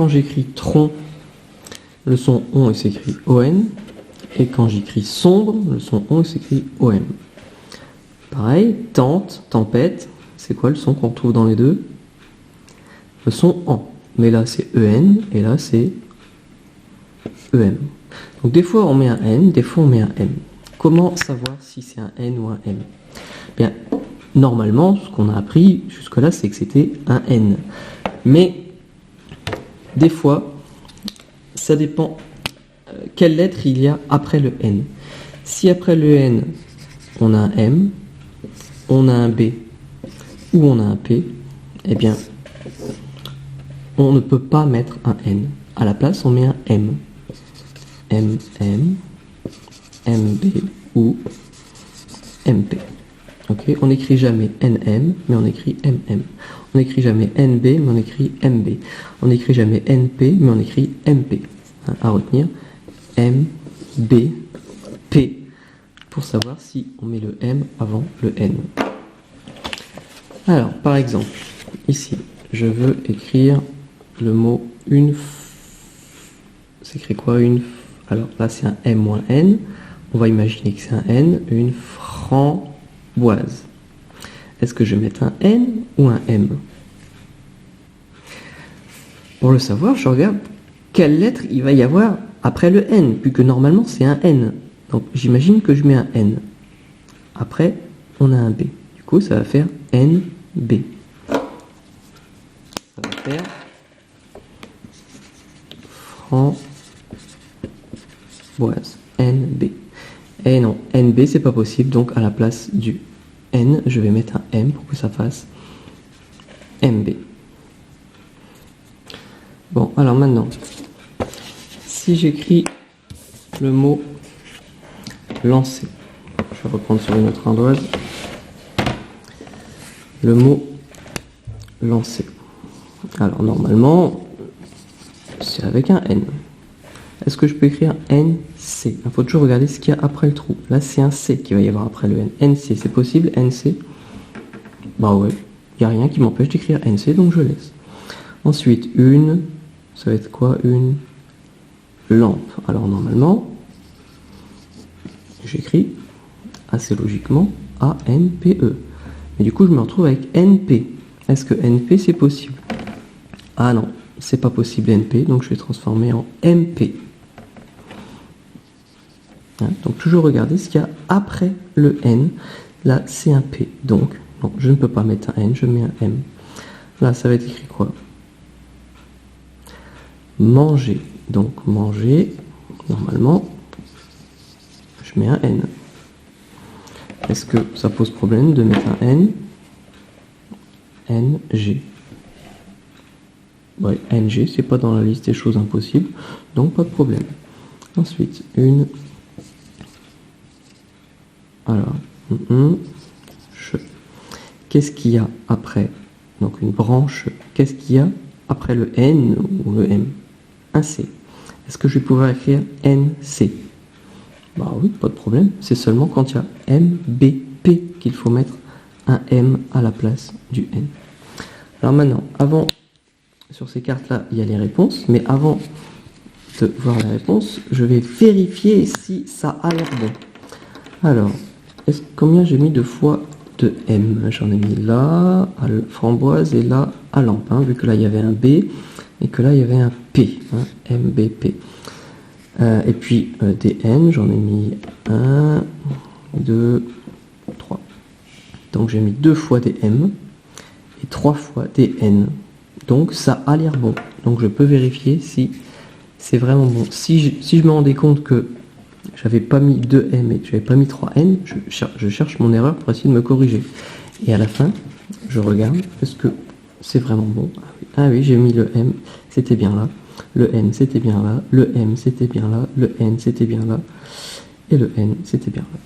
quand j'écris tronc, le son ON il s'écrit ON. Et quand j'écris sombre, le son ON il s'écrit OM. Pareil, tente, tempête, c'est quoi le son qu'on trouve dans les deux? Le son AN. Mais là c'est EN et là c'est EM. Donc des fois on met un N, des fois on met un M. Comment savoir si c'est un N ou un M? Bien, normalement, ce qu'on a appris jusque-là, c'est que c'était un N. Mais des fois, ça dépend quelle lettre il y a après le N. Si après le N, on a un M, on a un B ou on a un P, eh bien, on ne peut pas mettre un N. À la place, on met un M. M, M, MB ou MP. Okay, on n'écrit jamais NM, mais on écrit MM. On n'écrit jamais NB, mais on écrit MB. On n'écrit jamais NP, mais on écrit MP. Hein, à retenir, M, B, P, pour savoir si on met le M avant le N. Alors, par exemple, ici, je veux écrire le mot une. C'est écrit quoi une? Alors là, c'est un M moins N. On va imaginer que c'est un N, une framboise. Est-ce que je vais mettre un N ou un M? Pour le savoir, je regarde quelle lettre il va y avoir après le N, puisque normalement c'est un N. Donc j'imagine que je mets un N. Après, on a un B. Du coup, ça va faire NB. Ça va faire framboise. NB. Et non, NB c'est pas possible, donc à la place du N, je vais mettre un M pour que ça fasse MB. Bon, alors maintenant, si j'écris le mot lancer, je vais reprendre sur une autre ardoise, le mot lancer. Alors normalement, c'est avec un N. Est-ce que je peux écrire NC? Il faut toujours regarder ce qu'il y a après le trou. Là, c'est un C qui va y avoir après le N. NC, c'est possible? NC? Bah ouais, il n'y a rien qui m'empêche d'écrire NC, donc je laisse. Ensuite, une, ça va être quoi? Une lampe. Alors normalement, j'écris assez logiquement A-N-P-E. Mais du coup, je me retrouve avec NP. Est-ce que NP, c'est possible? Ah non, c'est pas possible NP, donc je vais transformer en MP. Donc toujours regarder ce qu'il y a après le N. Là, c'est un P. Donc, non, je ne peux pas mettre un N, je mets un M. Là, ça va être écrit quoi? Manger. Donc, manger, normalement, je mets un N. Est-ce que ça pose problème de mettre un N? NG. Ouais, NG, c'est pas dans la liste des choses impossibles, donc pas de problème. Ensuite, une. Alors, qu'est-ce qu'il y a après? Donc une branche. Qu'est-ce qu'il y a après le N ou le M? Un C. Est-ce que je vais pouvoir écrire NC? Bah oui, pas de problème. C'est seulement quand il y a MBP qu'il faut mettre un M à la place du N. Alors maintenant, avant, sur ces cartes-là, il y a les réponses, mais avant de voir les réponses, je vais vérifier si ça a l'air bon. Alors, combien j'ai mis de fois de M? J'en ai mis là, à framboise, et là, à lampe, hein, vu que là, il y avait un B, et que là, il y avait un P, hein, MBP. Et puis, des N, j'en ai mis 1, 2, 3. Donc, j'ai mis 2 fois des M, et 3 fois des N. Donc, ça a l'air bon. Donc, je peux vérifier si c'est vraiment bon. Si je me rendais compte que j'avais pas mis 2 M et que j'avais pas mis 3 N, je cherche mon erreur pour essayer de me corriger. Et à la fin, je regarde, est-ce que c'est vraiment bon? Ah oui, j'ai mis le M, c'était bien là. Le N, c'était bien là. Le M, c'était bien là. Le N, c'était bien là. Et le N, c'était bien là.